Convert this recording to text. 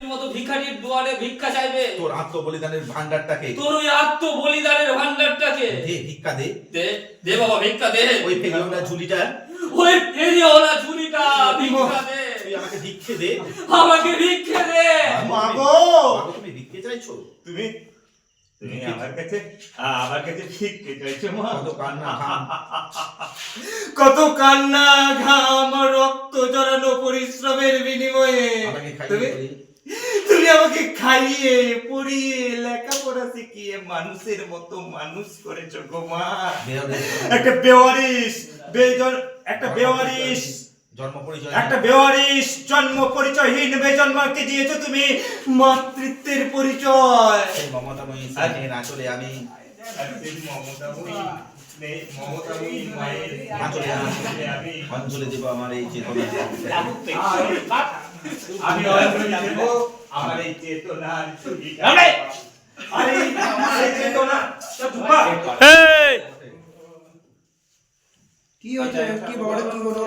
মতো ভিখারির দুয়ারে ভিক্ষা চাইবে? তোর আত্মবলিদানের ভান্ডারটাকে, তোর ওই আত্মবলিদানের ভান্ডারটাকে দে, ভিক্ষা দে। দে দে বাবা, ভিক্ষা দে। ওই ফেরিওয়ালা ঝুলিটা, ওই ফেরিওয়ালা ঝুলিটা ভিক্ষা দে। তুই আমাকে ভিক্ষে দে। আমাকে ভিক্ষা দে। মা গো, তুমি ভিক্ষে চাইছো? তুমি আমার কাছে ভিক্ষে চাইছো মা? কত কান্না, কত কান্না, ঘাম, রক্ত জড়ানো পরিশ্রমের বিনিময়ে আমাকে খাইয়ে দে। তুমি আমাকে খাইয়ে পড়িয়ে লেখাপড়া শিখিয়ে মানুষের মতো মানুষ করেছো গো মা। একটা বেওয়ারিশ জন্ম পরিচয়, একটা বেওয়ারিশ জন্ম পরিচয়হীন বেজন্মকে দিয়েছো তুমি মাতৃত্বের পরিচয়। এই মমতাময়ী স্নেহের আঁচলে আমি অঞ্জলি দেব আমার এই চেতনা। আমি অঞ্জলি দেব আমার এই চেতনার ছবিটা। আরে আমার এই চেতনা কি হচ্ছে? কি বড় কি হলো?